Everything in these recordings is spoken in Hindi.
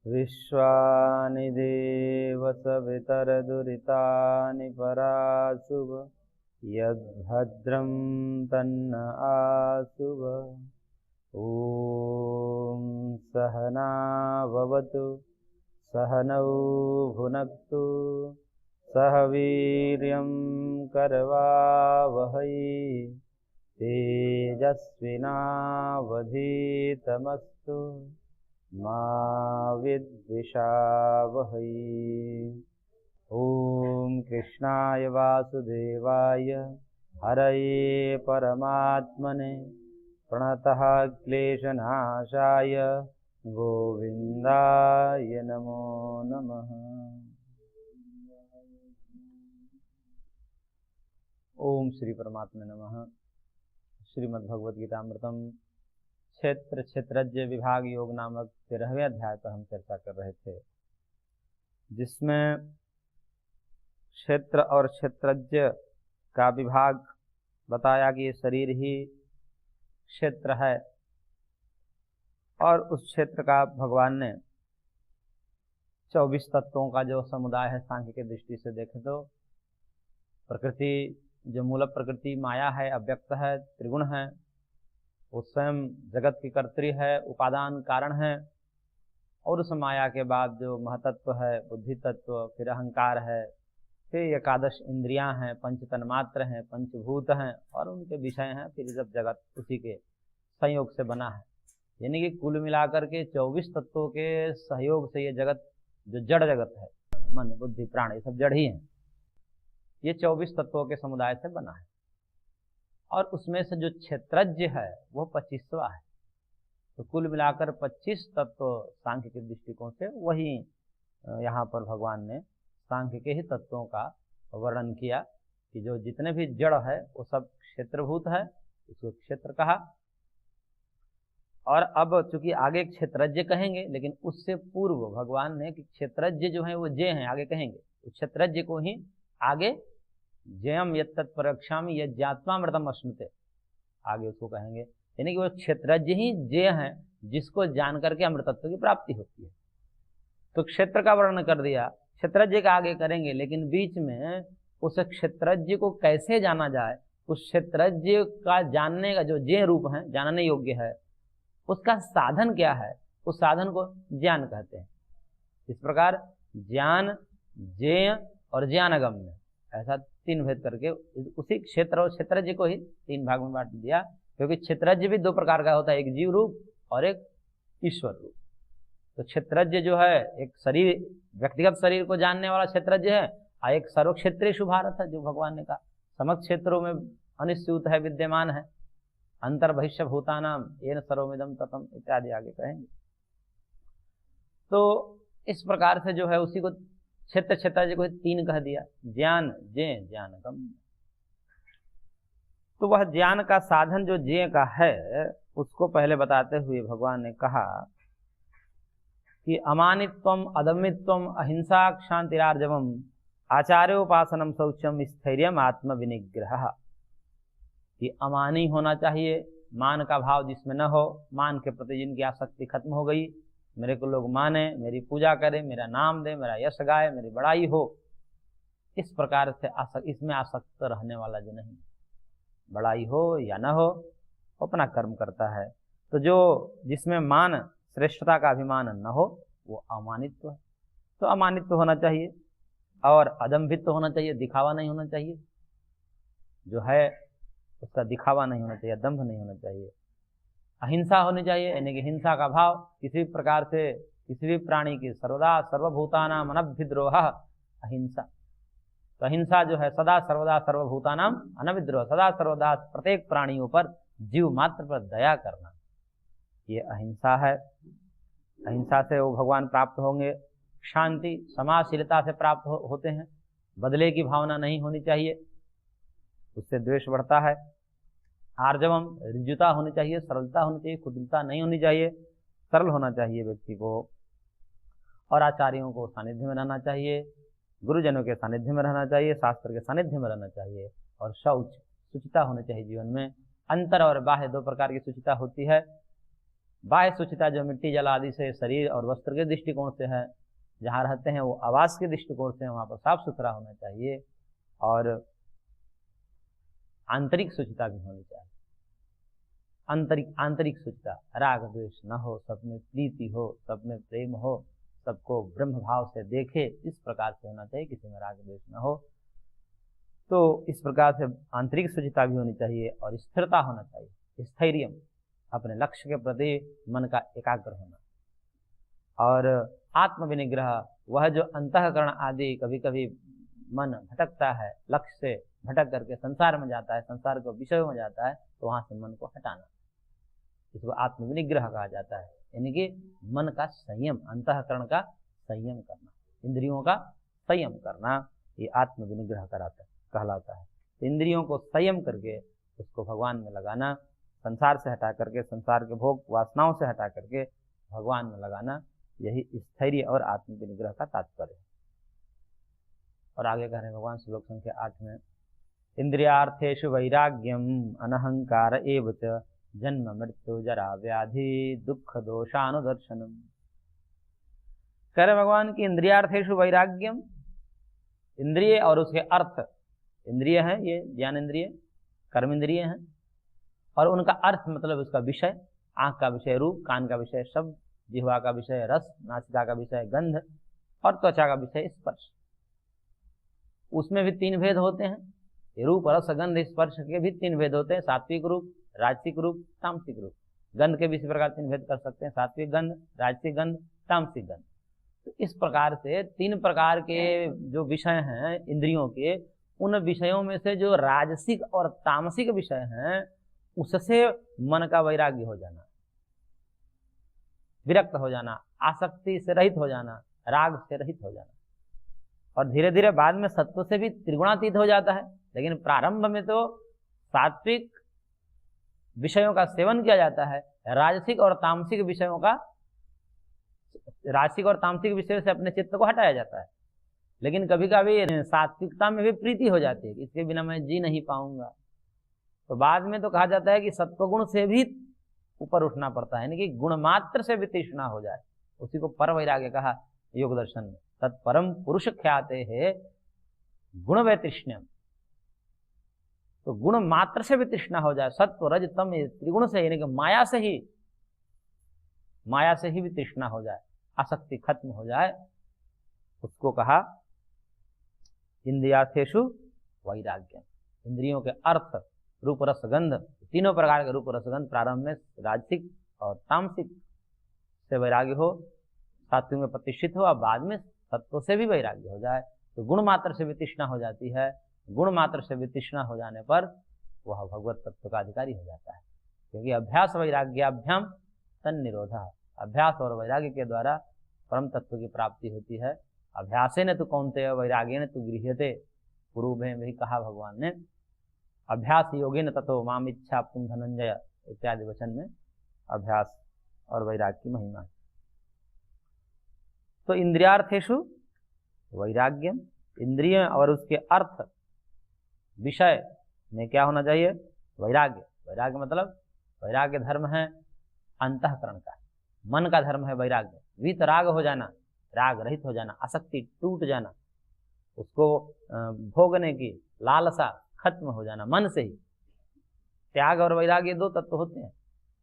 विश्वानि देव सवितरदुरितानि पराशुभ यद्भद्रं तन्न आशुभ। ॐ सहना भवतु सहनौ भुनक्तु सह वीर्यं करवावहै तेजस्विनावधीतमस्तु मा विद्विषावहै। ॐ कृष्णाय वासुदेवाय हरये परमात्मने प्रणतः क्लेशनाशाय गोविन्दाय नमो नमः। ओम श्री परमात्मा नमः। श्रीमद्भगवद्गीतामृतम क्षेत्र क्षेत्रज्ञ विभाग योग नामक 13वें अध्याय पर हम चर्चा कर रहे थे, जिसमें क्षेत्र और क्षेत्रज्ञ का विभाग बताया कि ये शरीर ही क्षेत्र है और उस क्षेत्र का भगवान ने 24 तत्वों का जो समुदाय है, सांख्य की दृष्टि से देखें तो प्रकृति, जो मूल प्रकृति माया है, अव्यक्त है, त्रिगुण है, वो स्वयं जगत की कर्त्री है, उपादान कारण है, और उस माया के बाद जो महतत्व है, बुद्धि तत्व, फिर अहंकार है, फिर एकादश इंद्रियां हैं, पंच तन्मात्र हैं, पंचभूत हैं और उनके विषय हैं, फिर जब जगत उसी के संयोग से बना है। यानी कि कुल मिलाकर के 24 तत्वों के सहयोग से ये जगत, जो जड़ जगत है, मन बुद्धि प्राण, ये सब जड़ ही हैं, ये 24 तत्वों के समुदाय से बना है। और उसमें से जो क्षेत्रज्ञ है वो 25वां है। तो कुल मिलाकर 25 तत्व सांख्य के दृष्टिकोण से, वही यहाँ पर भगवान ने सांख्य के ही तत्वों का वर्णन किया कि जो जितने भी जड़ है वो सब क्षेत्रभूत है, उसको क्षेत्र कहा। और अब चूंकि आगे क्षेत्रज्ञ कहेंगे, लेकिन उससे पूर्व भगवान ने कि क्षेत्रज्ञ जो है वो जे हैं, आगे कहेंगे, तो क्षेत्रज्ञ को ही आगे जयम यत्तत्परक्षामि यज्ञात्मामृतम अश्नुते, आगे उसको कहेंगे। यानी कि वो क्षेत्रज्ञ ही जे हैं जिसको जान करके अमृतत्व की प्राप्ति होती है। तो क्षेत्र का वर्णन कर दिया, क्षेत्रज्ञ का आगे करेंगे, लेकिन बीच में उस क्षेत्रज्ञ को कैसे जाना जाए, उस क्षेत्रज्ञ का जानने का जो जे रूप है, जानने योग्य है, उसका साधन क्या है, उस साधन को ज्ञान कहते हैं। इस प्रकार ज्ञान, ज्ञेय और ज्ञानगम्य, ऐसा 3 भेद करके उसी क्षेत्र और क्षेत्रज्ञ को ही 3 भाग में बांट दिया। क्योंकि क्षेत्रज्ञ भी 2 प्रकार का होता है, एक जीव रूप और एक ईश्वर रूप। तो क्षेत्रज्ञ जो है एक शरीर, व्यक्तिगत शरीर को जानने वाला क्षेत्रज्ञ है, और एक सर्वक्षेत्रेषु भारत है, जो भगवान ने कहा समस्त क्षेत्रों में अनिश्चित है, विद्यमान है, अंतर बहिष्य भूतानाम येन सर्वमिदं ततम इत्यादि आगे कहेंगे। तो इस प्रकार से जो है उसी को क्षेत्र क्षेत्रज्ञ को 3 कह दिया, ज्ञान, ज्ञेय, ज्ञानगम्य। तो वह ज्ञान का साधन जो ज्ञेय का है, उसको पहले बताते हुए भगवान ने कहा कि अमानित्वम, अदम्यत्वम, अहिंसा, क्षांतिरार्जवम, आचार्योपासनम, शौचम, स्थैर्यम, आत्म विनिग्रह। कि अमानी होना चाहिए, मान का भाव जिसमें न हो, मान के प्रति जिनकी आसक्ति खत्म हो गई, मेरे को लोग माने, मेरी पूजा करें, मेरा नाम दे, मेरा यश गाए, मेरी बड़ाई हो, इस प्रकार से इसमें आसक्त रहने वाला जो नहीं, बड़ाई हो या न हो, अपना कर्म करता है। तो जो जिसमें मान, श्रेष्ठता का अभिमान न हो, वो अमानित्व है। तो अमानित्व होना चाहिए और अदम्भित्व होना चाहिए, दिखावा नहीं होना चाहिए, जो है उसका दिखावा नहीं होना चाहिए, दंभ नहीं होना चाहिए। अहिंसा होनी चाहिए, यानी कि हिंसा का भाव किसी भी प्रकार से किसी भी प्राणी की, सर्वदा सर्वभूतानाम अनभिद्रोह अहिंसा। तो अहिंसा जो है सदा सर्वदा सर्वभूतानाम अनभिद्रोह, सदा सर्वदा प्रत्येक प्राणियों पर, जीव मात्र पर दया करना, ये अहिंसा है। अहिंसा से वो भगवान प्राप्त होंगे। शांति, समाजशीलता से प्राप्त होते हैं, बदले की भावना नहीं होनी चाहिए, उससे द्वेष बढ़ता है। आर्जवम, ऋजुता होनी चाहिए, सरलता होनी चाहिए, कुटिलता नहीं होनी चाहिए, सरल होना चाहिए व्यक्ति को। और आचार्यों को सानिध्य में रहना चाहिए, गुरुजनों के सानिध्य में रहना चाहिए, शास्त्र के सानिध्य में रहना चाहिए। और शौच, शुचिता होनी चाहिए जीवन में। अंतर और बाह्य 2 प्रकार की शुचिता होती है। बाह्य शुचिता जो मिट्टी जल आदि से शरीर और वस्त्र के दृष्टिकोण से है, जहाँ रहते हैं वो आवास के दृष्टिकोण से वहाँ पर साफ सुथरा होना चाहिए, और आंतरिक शुचिता भी होनी चाहिए। आंतरिक शुचिता, राग द्वेष न हो, सब में प्रीति हो, सब में प्रेम हो, सबको ब्रह्म भाव से देखे, इस प्रकार से होना चाहिए, किसी में राग द्वेष न हो। तो इस प्रकार से आंतरिक शुचिता भी होनी चाहिए, और स्थिरता होना चाहिए, स्थैर्य, अपने लक्ष्य के प्रति मन का एकाग्र होना, और आत्म विनिग्रह, वह जो अंतःकरण आदि कभी कभी मन भटकता है, लक्ष्य से भटक करके संसार में जाता है, संसार के विषयों में जाता है, तो वहां से मन को हटाना, इसको आत्म विनिग्रह कहा जाता है। यानी कि मन का संयम, अंतःकरण का संयम करना, इंद्रियों का संयम करना, ये आत्म विनिग्रह कहलाता है। तो इंद्रियों को संयम करके उसको भगवान में लगाना, संसार से हटा करके, संसार के भोग वासनाओं से हटा करके भगवान में लगाना, यही स्थैर्य और आत्म विनिग्रह का तात्पर्य है। और आगे कह रहे हैं भगवान श्लोक संख्या 8 में, इंद्रियार्थेषु वैराग्यम अनहंकार एव च जन्म मृत्यु जरा व्याधि दुख दोषानुदर्शनम। कह रहे भगवान की इंद्रियार्थेषु वैराग्यम, इंद्रिय और उसके अर्थ, इंद्रिय है ये ज्ञान इंद्रिय, कर्म इंद्रिय हैं, और उनका अर्थ मतलब उसका विषय, आंख का विषय रूप, कान का विषय शब्द, जिह्वा का विषय रस, नासिका का विषय गंध, और त्वचा का विषय स्पर्श। उसमें भी 3 भेद होते हैं, रूप रस गंध स्पर्श के भी 3 भेद होते हैं, सात्विक रूप, राजसिक रूप, तामसिक रूप। गंध के भी इसी प्रकार 3 भेद कर सकते हैं, सात्विक गंध, राजसिक गंध, तामसिक गंध। तो इस प्रकार से 3 प्रकार के जो विषय हैं इंद्रियों के, उन विषयों में से जो राजसिक और तामसिक विषय हैं, उससे मन का वैराग्य हो जाना, विरक्त हो जाना, आसक्ति से रहित हो जाना, राग से रहित हो जाना, और धीरे धीरे बाद में सत्व से भी त्रिगुणातीत हो जाता है। लेकिन प्रारंभ में तो सात्विक विषयों का सेवन किया जाता है, राजसिक और तामसिक विषयों का, राजसिक और तामसिक विषयों से अपने चित्त को हटाया जाता है। लेकिन कभी कभी सात्विकता में भी प्रीति हो जाती है, इसके बिना मैं जी नहीं पाऊंगा, तो बाद में तो कहा जाता है कि सत्वगुण से भी ऊपर उठना पड़ता है, यानी कि गुण मात्र से भी तृष्णा हो जाए, उसी को पर वैराग्य कहा योग दर्शन में। तत्परम पुरुष ख्याते है गुण वै तृष्ण्यम, तो गुण मात्र से भी तृष्णा हो जाए, सत्व रज तम त्रिगुण से, यानी कि माया से ही भी तृष्णा हो जाए, आसक्ति खत्म हो जाए, उसको कहा इंद्रियार्थेषु वैराग्य। इंद्रियों के अर्थ रूप रस गंध, 3 प्रकार के रूप रस गंध प्रारंभ में राजसिक और तामसिक से वैराग्य हो, सात्विक में प्रतिष्ठित हो, और बाद में सत्व से भी वैराग्य हो जाए, तो गुण मात्र से भी तृष्णा हो जाती है। गुण मात्र से भी तृष्णा हो जाने पर वह भगवत तत्व का अधिकारी हो जाता है, क्योंकि अभ्यास वैराग्याभ्याम तन्निरोधः, अभ्यास और वैराग्य के द्वारा परम तत्व की प्राप्ति होती है। अभ्यासेन तु कौन्तेय वैराग्येन तु गृह्यते, पूर्व में भी कहा भगवान ने, अभ्यास योगेन ततो माम इच्छाप्तुम धनंजय इत्यादि वचन में अभ्यास और वैराग्य की महिमा है। तो इंद्रियार्थेषु वैराग्यम, इंद्रिय और उसके अर्थ विषय में क्या होना चाहिए, वैराग्य। वैराग्य मतलब, वैराग्य धर्म है अंतःकरण का, मन का धर्म है वैराग्य, वीतराग हो जाना, राग रहित हो जाना, आसक्ति टूट जाना, उसको भोगने की लालसा खत्म हो जाना मन से ही। त्याग और वैराग्य 2 तत्व होते हैं।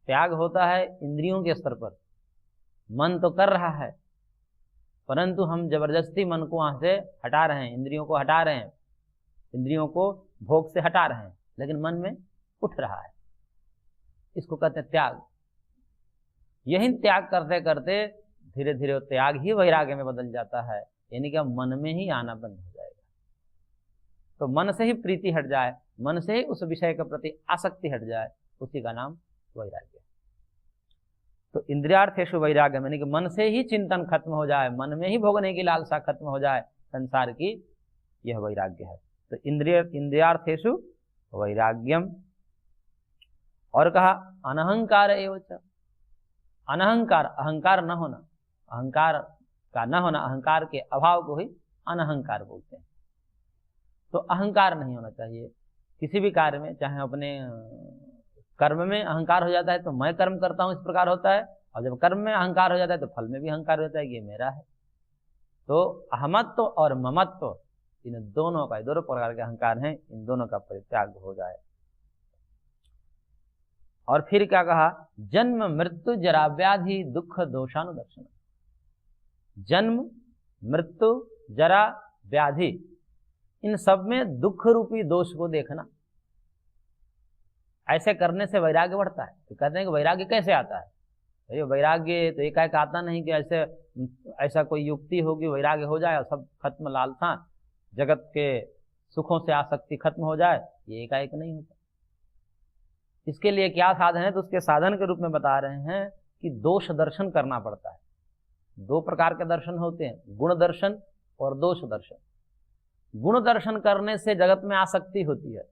त्याग होता है इंद्रियों के स्तर पर, मन तो कर रहा है परंतु हम जबरदस्ती मन को वहां से हटा रहे हैं, इंद्रियों को हटा रहे हैं, इंद्रियों को भोग से हटा रहे हैं, लेकिन मन में उठ रहा है, इसको कहते हैं त्याग। यही त्याग करते करते धीरे धीरे त्याग ही वैराग्य में बदल जाता है, यानी कि मन में ही आना बंद हो जाएगा। तो मन से ही प्रीति हट जाए, मन से ही उस विषय के प्रति आसक्ति हट जाए, उसी का नाम वैराग्य। तो इंद्रियार्थेषु वैराग्य, यानी कि मन से ही चिंतन खत्म हो जाए, मन में ही भोगने की लालसा खत्म हो जाए संसार की, यह वैराग्य है। तो इंद्रियार्थेषु वैराग्यम। और कहा अनहंकार एव च, अनहंकार, अहंकार न होना, अहंकार का न होना, अहंकार के अभाव को ही अनहंकार बोलते हैं। तो अहंकार नहीं होना चाहिए किसी भी कार्य में, चाहे अपने कर्म में अहंकार हो जाता है तो मैं कर्म करता हूं इस प्रकार होता है, और जब कर्म में अहंकार हो जाता है तो फल में भी अहंकार हो जाता है कि ये मेरा है। तो अहमत्व और ममत्व इन दोनों का, दोनों प्रकार के अहंकार हैं, इन दोनों का परित्याग हो जाए। और फिर क्या कहा, जन्म मृत्यु जरा व्याधि दुख दोषानुदर्शन। जन्म मृत्यु जरा व्याधि, इन सब में दुख रूपी दोष को देखना। ऐसे करने से वैराग्य बढ़ता है। तो कहते हैं कि वैराग्य कैसे आता है? ये वैराग्य तो एकाएक आता नहीं कि ऐसा कोई युक्ति होगी वैराग्य हो जाए और सब खत्म, लालसा जगत के सुखों से आसक्ति खत्म हो जाए, ये एकाएक नहीं होता। इसके लिए क्या साधन है? तो उसके साधन के रूप में बता रहे हैं कि दोष दर्शन करना पड़ता है। दो प्रकार के दर्शन होते हैं, गुण दर्शन और दोष दर्शन। गुण दर्शन करने से जगत में आसक्ति होती है।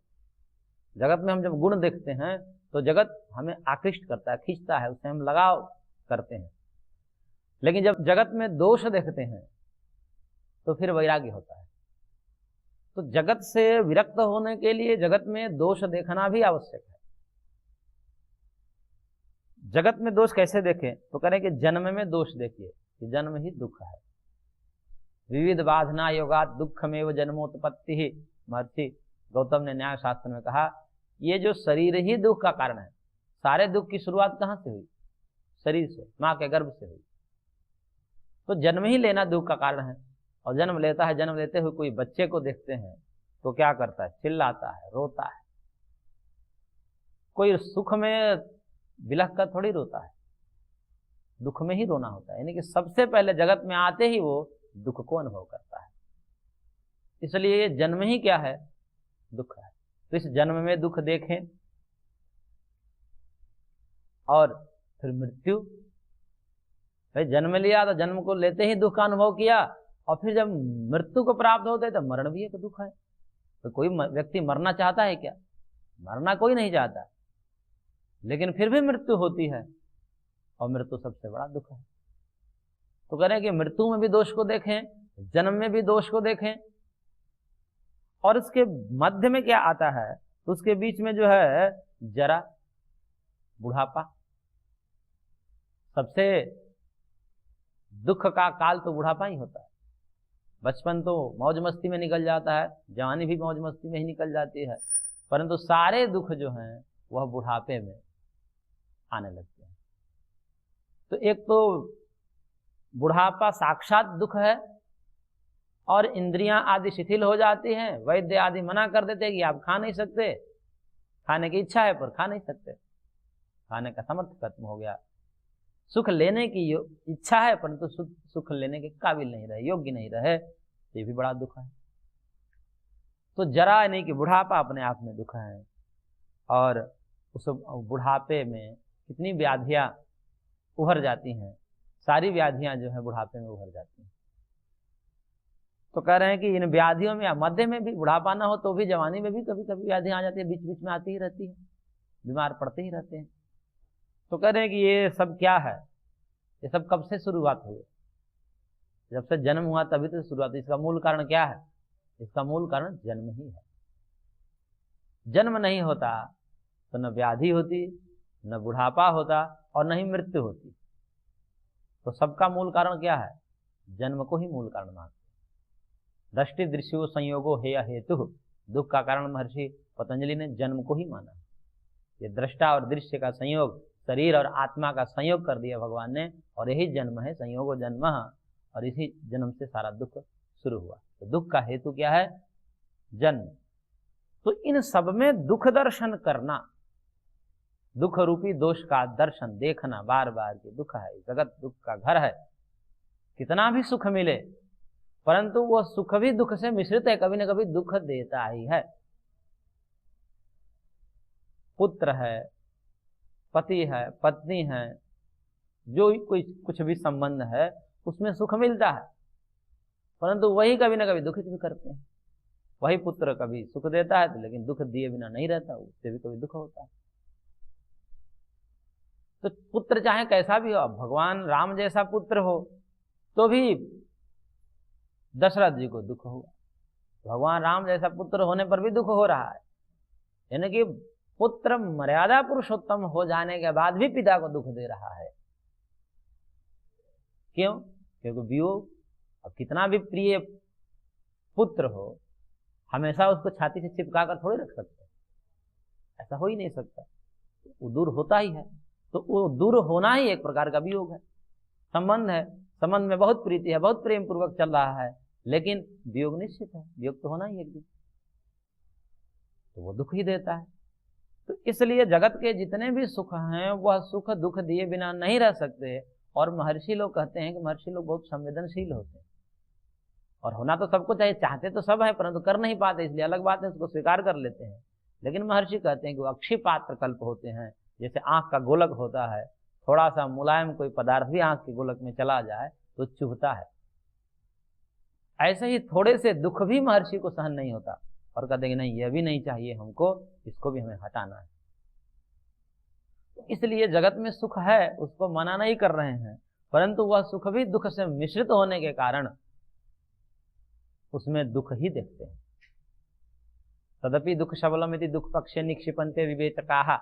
जगत में हम जब गुण देखते हैं तो जगत हमें आकृष्ट करता है, खींचता है, उससे हम लगाव करते हैं। लेकिन जब जगत में दोष देखते हैं तो फिर वैराग्य होता है। तो जगत से विरक्त होने के लिए जगत में दोष देखना भी आवश्यक है। जगत में दोष कैसे देखें? तो करें कि जन्म में दोष देखिए कि जन्म ही दुख है। विविध बाधना योगात दुखमेव जन्मोत्पत्ति ही, महर्षि गौतम ने न्याय शास्त्र में कहा, ये जो शरीर ही दुख का कारण है। सारे दुख की शुरुआत कहां से हुई? शरीर से, मां के गर्भ से हुई। तो जन्म ही लेना दुख का कारण है। और जन्म लेता है, जन्म लेते हुए कोई बच्चे को देखते हैं तो क्या करता है? चिल्लाता है, रोता है। कोई सुख में बिलख कर थोड़ी रोता है, दुख में ही रोना होता है। यानी कि सबसे पहले जगत में आते ही वो दुख को अनुभव करता है। इसलिए जन्म ही क्या है? दुख है। तो इस जन्म में दुख देखें। और फिर मृत्यु, भाई जन्म लिया तो जन्म को लेते ही दुख का अनुभव किया, और फिर जब मृत्यु को प्राप्त होते तो मरण भी एक दुख है। तो कोई व्यक्ति मरना चाहता है क्या? मरना कोई नहीं चाहता, लेकिन फिर भी मृत्यु होती है, और मृत्यु सबसे बड़ा दुख है। तो कह रहे हैं कि मृत्यु में भी दोष को देखें, जन्म में भी दोष को देखें, और इसके मध्य में क्या आता है? तो उसके बीच में जो है जरा, बुढ़ापा। सबसे दुख का काल तो बुढ़ापा ही होता है। बचपन तो मौज मस्ती में निकल जाता है, जवानी भी मौज मस्ती में ही निकल जाती है, परंतु सारे दुख जो हैं वह बुढ़ापे में आने लगते हैं। तो एक तो बुढ़ापा साक्षात दुख है, और इंद्रियां आदि शिथिल हो जाती हैं। वैद्य आदि मना कर देते हैं कि आप खा नहीं सकते, खाने की इच्छा है पर खा नहीं सकते, खाने का सामर्थ्य खत्म हो गया। सुख लेने की इच्छा है परंतु सुख लेने के काबिल नहीं रहे, योग्य नहीं रहे, तो ये भी बड़ा दुख है। तो जरा नहीं कि बुढ़ापा अपने आप में दुख है। और उस बुढ़ापे में कितनी व्याधियां उभर जाती हैं, सारी व्याधियां जो है बुढ़ापे में उभर जाती हैं। तो कह रहे हैं कि इन व्याधियों में या मध्य में भी, बुढ़ापा ना हो तो भी जवानी में भी कभी कभी व्याधियां आ जाती है, बीच बीच में आती ही रहती है, बीमार पड़ते ही रहते हैं। तो कह रहे हैं कि ये सब क्या है? ये सब कब से शुरुआत हुई? जब से जन्म हुआ तभी तो शुरुआत। इसका मूल कारण क्या है? इसका मूल कारण जन्म ही है। जन्म नहीं होता तो न व्याधि होती, न बुढ़ापा होता, और न ही मृत्यु होती। तो सबका मूल कारण क्या है? जन्म को ही मूल कारण मानते। दृष्टि दृश्यो संयोगो हेय हेतु, दुख का कारण महर्षि पतंजलि ने जन्म को ही माना। ये दृष्टा और दृश्य का संयोग, शरीर और आत्मा का संयोग कर दिया भगवान ने, और यही जन्म है, संयोगो जन्म, और इसी जन्म से सारा दुख शुरू हुआ। तो दुख का हेतु क्या है? जन्म। तो इन सब में दुख दर्शन करना, दुख रूपी दोष का दर्शन देखना बार बार कि दुख है, जगत दुख का घर है। कितना भी सुख मिले परंतु वो सुख भी दुख से मिश्रित है, कभी न कभी दुख देता ही है। पुत्र है, पति है, पत्नी है, जो कोई कुछ भी संबंध है उसमें सुख मिलता है, परंतु वही कभी न कभी दुखित भी करते हैं। वही पुत्र कभी सुख देता है तो लेकिन दुख दिए बिना नहीं रहता, उससे भी कभी दुख होता है। तो पुत्र चाहे कैसा भी हो, भगवान राम जैसा पुत्र हो तो भी दशरथ जी को दुख हुआ, भगवान राम जैसा पुत्र होने पर भी दुख हो रहा है। यानी कि पुत्र मर्यादा पुरुषोत्तम हो जाने के बाद भी पिता को दुख दे रहा है। क्यों? क्योंकि वियोग, अब कितना भी प्रिय पुत्र हो, हमेशा उसको छाती से चिपका कर थोड़ी रख सकते, ऐसा हो ही नहीं सकता, वो दूर होता ही है। तो वो दूर होना ही एक प्रकार का वियोग है। संबंध है, संबंध में बहुत प्रीति है, बहुत प्रेम पूर्वक चल रहा है, लेकिन वियोग निश्चित है, वियोग तो होना ही एक दिन, तो वो दुख ही देता है। तो इसलिए जगत के जितने भी सुख हैं वह सुख दुख दिए बिना नहीं रह सकते। और महर्षि लोग कहते हैं कि महर्षि लोग बहुत संवेदनशील होते हैं, और होना तो सबको चाहिए, चाहते तो सब है परंतु कर नहीं पाते, इसलिए अलग बात है, उसको स्वीकार कर लेते हैं। लेकिन महर्षि कहते हैं कि वो अक्षय पात्र कल्प होते हैं। जैसे आंख का गोलक होता है, थोड़ा सा मुलायम कोई पदार्थ भी आंख के गोलक में चला जाए तो चुभता है, ऐसे ही थोड़े से दुख भी महर्षि को सहन नहीं होता, और कहते हैं नहीं, यह भी नहीं चाहिए हमको, इसको भी हमें हटाना है। इसलिए जगत में सुख है, उसको मना नहीं कर रहे हैं, परंतु वह सुख भी दुख से मिश्रित होने के कारण उसमें दुख ही देखते हैं। तदपि दुख शबलम यदि दुख पक्षे निक्षिपन्ते विवेचकाः,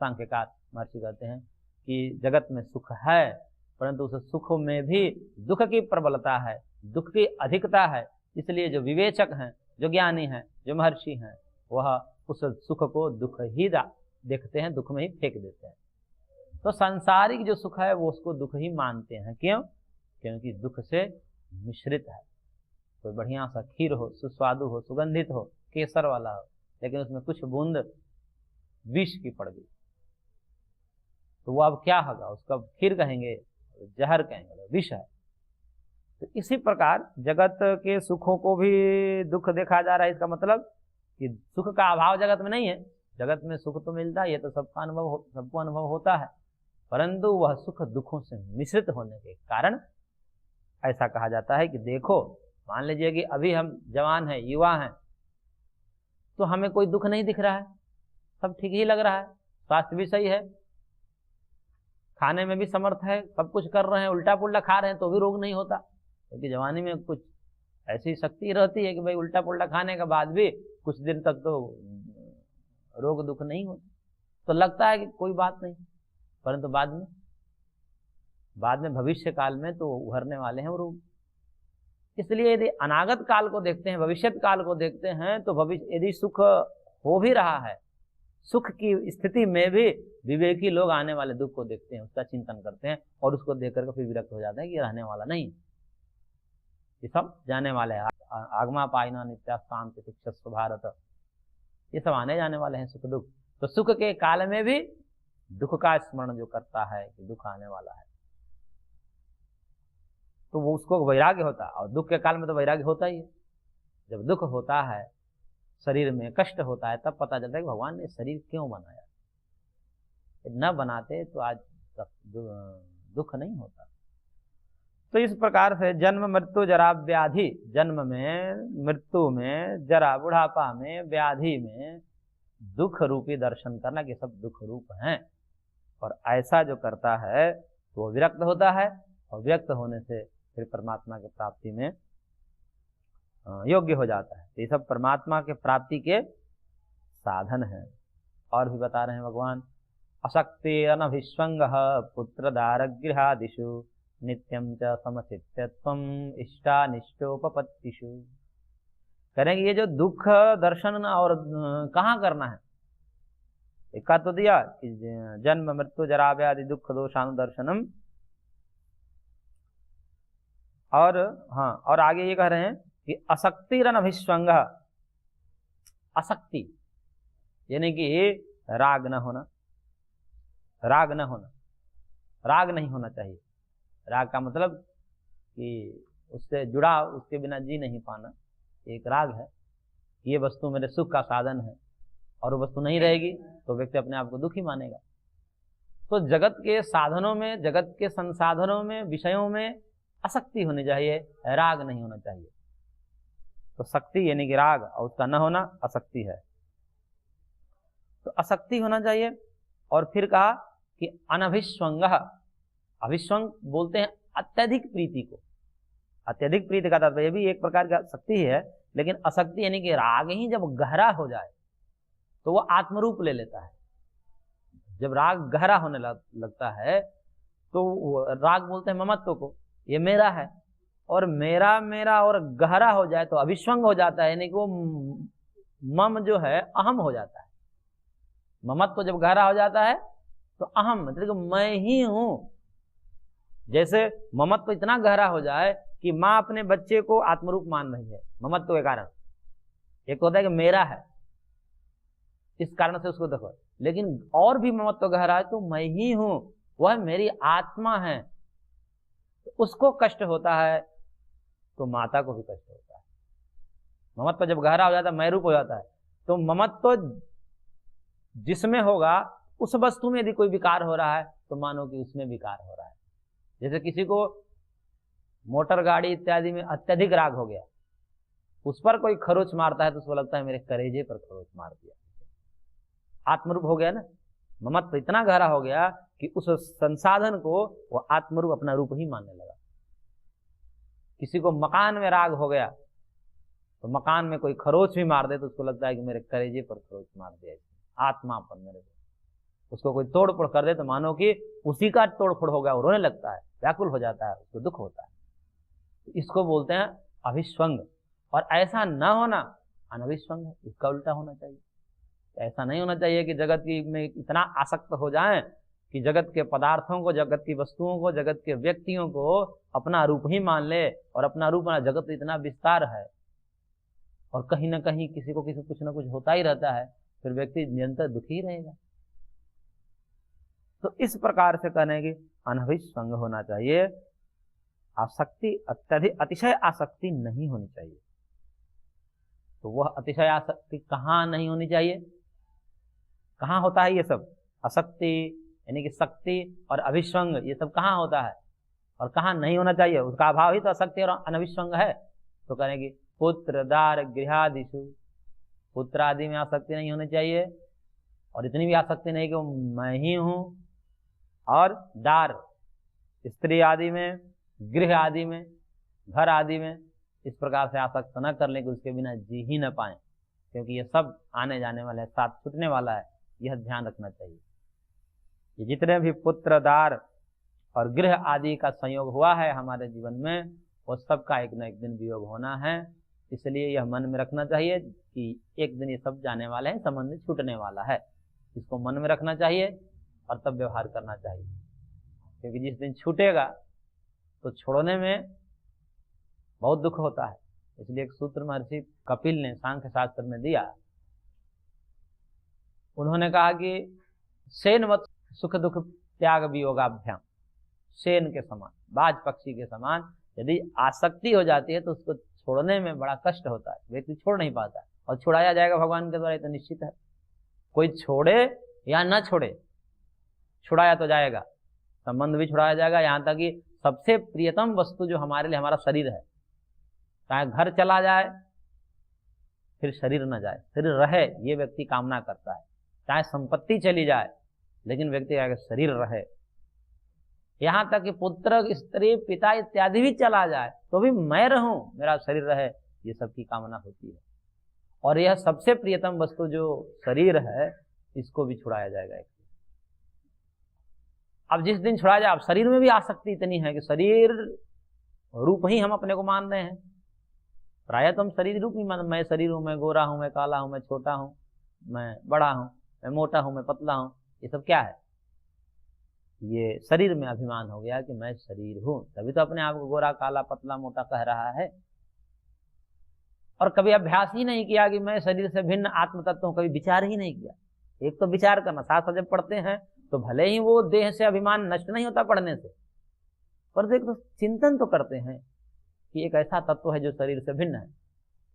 सांख्यकार महर्षि कहते हैं कि जगत में सुख है, परंतु उस सुख में भी दुख की प्रबलता है, दुख की अधिकता है। इसलिए जो विवेचक हैं, जो ज्ञानी हैं, जो महर्षि हैं, वह उस सुख को दुख ही देखते हैं, दुख में ही फेंक देते हैं। तो सांसारिक जो सुख है वो उसको दुख ही मानते हैं। क्यों? क्योंकि दुख से मिश्रित है। कोई बढ़िया सा खीर हो, सुस्वादु हो, सुगंधित हो, केसर वाला हो, लेकिन उसमें कुछ बूंद विष की पड़ गई, तो वो अब क्या होगा? उसका खीर कहेंगे, जहर कहेंगे, विष है। तो इसी प्रकार जगत के सुखों को भी दुख देखा जा रहा है। इसका मतलब कि सुख का अभाव जगत में नहीं है, जगत में सुख तो मिलता है, ये तो सबको अनुभव होता है, परंतु वह सुख दुखों से मिश्रित होने के कारण ऐसा कहा जाता है कि देखो, मान लीजिए कि अभी हम जवान हैं, युवा हैं, तो हमें कोई दुख नहीं दिख रहा है, सब ठीक ही लग रहा है, स्वास्थ्य भी सही है, खाने में भी समर्थ है, सब कुछ कर रहे हैं, उल्टा पुल्टा खा रहे हैं तो भी रोग नहीं होता, क्योंकि जवानी में कुछ ऐसी शक्ति रहती है कि भाई उल्टा पुल्टा खाने के बाद भी कुछ दिन तक तो रोग दुख नहीं होता, तो लगता है कि कोई बात नहीं, परंतु बाद में भविष्य काल में तो उभरने वाले हैं वो रोग। इसलिए यदि अनागत काल को देखते हैं, भविष्यत काल को देखते हैं, तो भविष्य यदि सुख हो भी रहा है, सुख की स्थिति में भी विवेकी लोग आने वाले दुख को देखते हैं, उसका चिंतन करते हैं, और उसको देख करके फिर विरक्त हो जाते हैं कि रहने वाला नहीं, ये सब जाने वाले हैं। आगमा पाइना नित्यास्ताम शिक्षस्व भारत, ये सब आने जाने वाले हैं, सुख दुख। तो सुख के काल में भी दुख का स्मरण जो करता है कि दुख आने वाला है, तो वो उसको वैराग्य होता है। और दुख के काल में तो वैराग्य होता ही है। जब दुख होता है, शरीर में कष्ट होता है, तब पता चलता है कि भगवान ने शरीर क्यों बनाया, न बनाते तो आज दुख नहीं होता। तो इस प्रकार से जन्म मृत्यु जरा व्याधि, जन्म में, मृत्यु में, जरा बुढ़ापा में, व्याधि में दुख रूपी दर्शन करना कि सब दुख रूप हैं, और ऐसा जो करता है तो वो विरक्त होता है, और विरक्त होने से फिर परमात्मा की प्राप्ति में योग्य हो जाता है। ये सब परमात्मा के प्राप्ति के साधन हैं। और भी बता रहे हैं भगवान, अशक्ति अनभिस्वंग पुत्र दारगृहादिषु नित्यं च समचित्यत्वम इष्टानिष्टोपपत्तिषु। करेंगे ये जो दुख दर्शन और कहाँ करना है, एक तो दिया कि जन्म मृत्यु जरा व्याधि दुख दोषानुदर्शनम, और हाँ, और आगे ये कह रहे हैं कि अशक्ति अनभिस्वंग, अशक्ति यानी कि राग न होना, राग न होना, राग नहीं होना चाहिए। राग का मतलब कि उससे जुड़ा, उसके बिना जी नहीं पाना, एक राग है। ये वस्तु मेरे सुख का साधन है, और वो वस्तु नहीं रहेगी तो व्यक्ति अपने आप को दुखी मानेगा। तो जगत के साधनों में, जगत के संसाधनों में, विषयों में आसक्ति होनी चाहिए, राग नहीं होना चाहिए। तो शक्ति यानी कि राग, और उसका न होना आसक्ति है। तो आसक्ति होना चाहिए। और फिर कहा कि अनभिस्वंग, अभिस्वंग बोलते हैं अत्यधिक प्रीति को। अत्यधिक प्रीति का तात्पर्य भी एक प्रकार का शक्ति है, लेकिन असक्ति यानी कि राग ही जब गहरा हो जाए तो वो आत्मरूप ले लेता है। जब राग गहरा होने लगता है तो राग बोलते हैं ममत्व को, ये मेरा है, और मेरा मेरा और गहरा हो जाए तो अभिष्वंग हो जाता है, यानी कि वो मम जो है अहम हो जाता है। ममत्व जब गहरा हो जाता है तो अहम मतलब मैं ही हूं। जैसे ममत्व इतना गहरा हो जाए कि माँ अपने बच्चे को आत्मरूप मान रही है ममत्व के कारण। एक होता है कि मेरा है, इस कारण से उसको देखो, लेकिन और भी ममत्व गहरा है तो मैं ही हूं, वह मेरी आत्मा है, तो उसको कष्ट होता है तो माता को भी कष्ट होता है। ममत्व जब गहरा हो जाता है, मैं रूप हो जाता है, तो ममत्व जिसमें होगा उस वस्तु में यदि कोई विकार हो रहा है तो मानो कि उसमें विकार हो रहा है। जैसे किसी को मोटर गाड़ी इत्यादि में अत्यधिक राग हो गया, उस पर कोई खरोच मारता है तो उसको लगता है मेरे कलेजे पर खरोच मार दिया, आत्मरूप हो गया ना। ममत्व इतना गहरा हो गया कि उस संसाधन को वो आत्मरूप अपना रूप ही मानने लगा। किसी को मकान में राग हो गया तो मकान में कोई खरोच भी मार दे तो उसको लगता है कि मेरे कलेजे पर खरोच मार दिया, आत्मा पर मेरे को। उसको कोई तोड़ फोड़ कर दे तो मानो कि उसी का तोड़ फोड़ हो गया, वो रोने लगता है, व्याकुल हो जाता है, उसको दुख होता है। इसको बोलते हैं अभिष्वंग। और ऐसा न होना अनभिष्वंग है, इसका उल्टा होना चाहिए। ऐसा नहीं होना चाहिए कि जगत की में इतना आसक्त हो जाएं कि जगत के पदार्थों को, जगत की वस्तुओं को, जगत के व्यक्तियों को अपना रूप ही मान ले, और अपना रूप माना। जगत इतना विस्तार है और कहीं ना कहीं किसी को कुछ ना कुछ होता ही रहता है, फिर व्यक्ति निरंतर दुखी रहेगा। तो इस प्रकार से कहने की अनभिष्वंग होना चाहिए। आसक्ति अत्यधिक अतिशय आसक्ति नहीं होनी चाहिए। तो वह अतिशय आसक्ति कहाँ नहीं होनी चाहिए, कहाँ होता है ये सब? आसक्ति यानी कि शक्ति और अभिष्वंग, ये सब कहाँ होता है और कहाँ नहीं होना चाहिए? उसका अभाव ही तो आसक्ति और अनभिष्वंग है। तो कहेंगे पुत्र दार गृहादिषु, पुत्र आदि में आसक्ति नहीं होनी चाहिए, और इतनी भी आसक्ति नहीं कि मैं ही हूं, और दार स्त्री आदि में, गृह आदि में, घर आदि में इस प्रकार से आसक्त न करने के उसके बिना जी ही न पाए, क्योंकि ये सब आने जाने वाला है, साथ छूटने वाला है, यह ध्यान रखना चाहिए। ये जितने भी पुत्र दार और गृह आदि का संयोग हुआ है हमारे जीवन में, वो सबका एक न एक दिन वियोग होना है। इसलिए यह मन में रखना चाहिए कि एक दिन ये सब जाने वाले हैं, संबंध छूटने वाला है। इसको मन में रखना चाहिए और तब व्यवहार करना चाहिए, क्योंकि जिस दिन छूटेगा तो छोड़ने में बहुत दुख होता है। इसलिए एक सूत्र महर्षि कपिल ने सांख्य शास्त्र में दिया। उन्होंने कहा कि सेनवत सुख दुख त्याग वियोगाभ्याम, सेन के समान, बाज पक्षी के समान यदि आसक्ति हो जाती है तो उसको छोड़ने में बड़ा कष्ट होता है, व्यक्ति छोड़ नहीं पाता, और छुड़ाया जाएगा भगवान के द्वारा, ये तो निश्चित है। कोई छोड़े या न छोड़े, छुड़ाया तो जाएगा, संबंध भी छुड़ाया जाएगा। यहाँ तक कि सबसे प्रियतम वस्तु जो हमारे लिए हमारा शरीर है, चाहे घर चला जाए फिर शरीर न जाए, शरीर रहे ये व्यक्ति कामना करता है। चाहे संपत्ति चली जाए लेकिन व्यक्ति का शरीर रहे। यहाँ तक कि पुत्र, स्त्री, पिता इत्यादि भी चला जाए तो भी मैं रहूं, मेरा शरीर रहे, ये सबकी कामना होती है। और यह सबसे प्रियतम वस्तु जो शरीर है, इसको भी छुड़ाया जाएगा। अब जिस दिन छुड़ाया जाए, अब शरीर में भी आसक्ति इतनी है कि शरीर रूप ही हम अपने को मान रहे हैं। प्रायः तो हम शरीर रूप ही मान, मैं शरीर हूं, मैं गोरा हूं, मैं काला हूं, मैं छोटा हूं, मैं बड़ा हूं, मैं मोटा हूं, मैं पतला हूं, ये सब क्या है? ये शरीर में अभिमान हो गया कि मैं शरीर हूं, तभी तो अपने आप को गोरा, काला, पतला, मोटा कह रहा है। और कभी अभ्यास ही नहीं किया कि मैं शरीर से भिन्न आत्म तत्व हूं, कभी विचार ही नहीं किया। एक तो विचार करना, साथ जब पढ़ते हैं तो भले ही वो देह से अभिमान नष्ट नहीं होता पढ़ने से, पर एक तो चिंतन तो करते हैं कि एक ऐसा तत्व है जो शरीर से भिन्न है।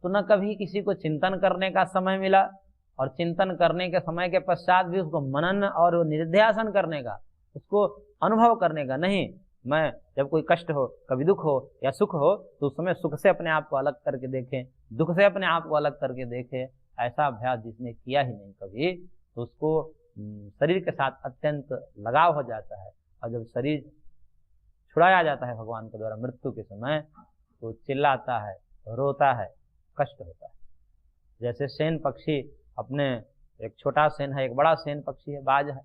तो न कभी किसी को चिंतन करने का समय मिला, और चिंतन करने के समय के पश्चात भी उसको मनन और निधिध्यासन करने का, उसको अनुभव करने का नहीं। मैं जब कोई कष्ट हो, कभी दुख हो या सुख हो, तो उस समय सुख से अपने आप को अलग करके देखें, दुख से अपने आप को अलग करके देखें। ऐसा अभ्यास जिसने किया ही नहीं कभी, तो उसको शरीर के साथ अत्यंत लगाव हो जाता है। और जब शरीर छुड़ाया जाता है भगवान के द्वारा मृत्यु के समय, तो चिल्लाता है, रोता है, कष्ट होता है। जैसे सेन पक्षी अपने एक छोटा सेन है, एक बड़ा सेन पक्षी है, बाज है।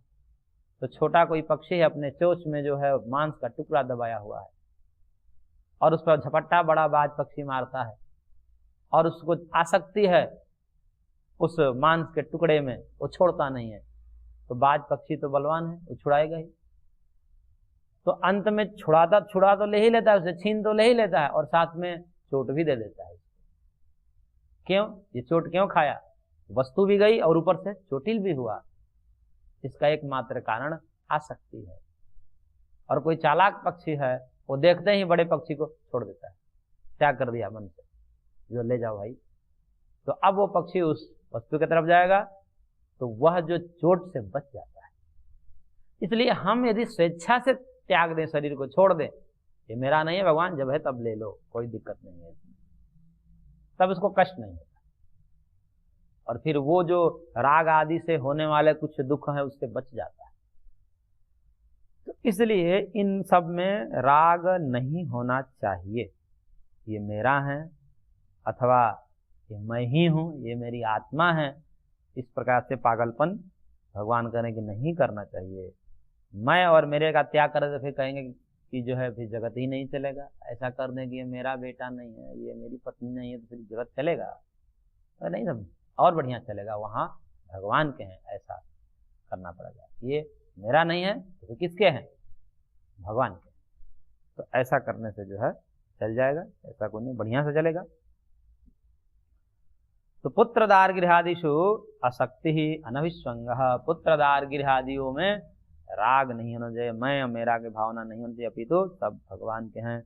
तो छोटा कोई पक्षी है, अपने चोंच में जो है मांस का टुकड़ा दबाया हुआ है और उस पर झपट्टा बड़ा बाज पक्षी मारता है और उसको आसक्ति है उस मांस के टुकड़े में, वो छोड़ता नहीं है। तो बाज पक्षी तो बलवान है, वो छुड़ाएगा ही। तो अंत में छुड़ा तो ले ही लेता है, उसे छीन तो ले ही लेता है और साथ में चोट भी दे देता है। क्यों? ये चोट क्यों खाया? वस्तु भी गई और ऊपर से चोटिल भी हुआ। इसका एकमात्र कारण आसक्ति है। और कोई चालाक पक्षी है, वो देखते ही बड़े पक्षी को छोड़ देता है, त्याग कर दिया मन से, जो ले जाओ भाई। तो अब वो पक्षी उस वस्तु की तरफ जाएगा तो वह जो चोट से बच जाता है। इसलिए हम यदि स्वेच्छा से त्याग दें, शरीर को छोड़ दें, ये मेरा नहीं है भगवान, जब है तब ले लो, कोई दिक्कत नहीं है, तब उसको कष्ट नहीं होता। और फिर वो जो राग आदि से होने वाले कुछ दुख हैं उससे बच जाता है। तो इसलिए इन सब में राग नहीं होना चाहिए। ये मेरा है अथवा ये मैं ही हूं, ये मेरी आत्मा है, इस प्रकार से पागलपन भगवान करें कि नहीं करना चाहिए। मैं और मेरे का त्याग करें तो फिर कहेंगे कि जो है फिर जगत ही नहीं चलेगा। ऐसा कर दें कि ये मेरा बेटा नहीं है, ये मेरी पत्नी नहीं है, तो फिर जगत चलेगा? तो नहीं, सब और बढ़िया चलेगा, वहाँ भगवान के हैं, ऐसा करना पड़ेगा। ये मेरा नहीं है तो फिर किसके हैं? भगवान के। तो ऐसा करने से जो है चल जाएगा, ऐसा कोई नहीं, बढ़िया से चलेगा। तो पुत्रदार गृहादिषु असक्ति ही अनभिस्वंग। पुत्रदार गृहादियों में राग नहीं होना चाहिए, मैं और मेरा की भावना नहीं होनी चाहिए, अपितु सब भगवान के हैं।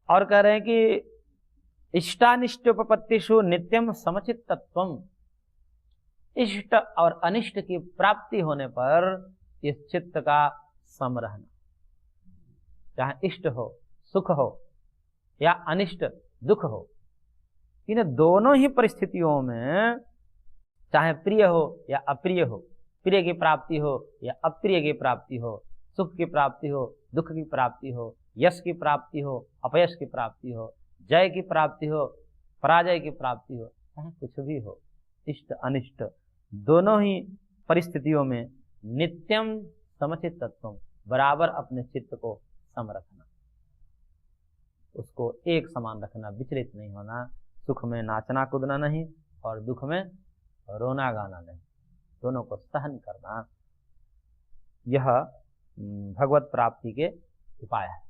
और कह रहे हैं कि इष्टानिष्टोपपत्तिषु नित्यम समचित्तत्वम। इष्ट और अनिष्ट की प्राप्ति होने पर इस चित्त का सम रहना, चाहे इष्ट हो सुख हो या अनिष्ट दुख हो, इन दोनों ही परिस्थितियों में चाहे प्रिय हो या अप्रिय हो, प्रिय की प्राप्ति हो या अप्रिय की प्राप्ति हो, सुख की प्राप्ति हो दुख की प्राप्ति हो, यश की प्राप्ति हो अपयश की प्राप्ति हो, जय की प्राप्ति हो पराजय की प्राप्ति हो, चाहे कुछ भी हो, इष्ट अनिष्ट दोनों ही परिस्थितियों में नित्यम समचित्तत्वम, बराबर अपने चित्त को सम रखना, उसको एक समान रखना, विचलित नहीं होना। सुख में नाचना कूदना नहीं और दुख में रोना गाना नहीं, दोनों को सहन करना। यह भगवत प्राप्ति के उपाय है।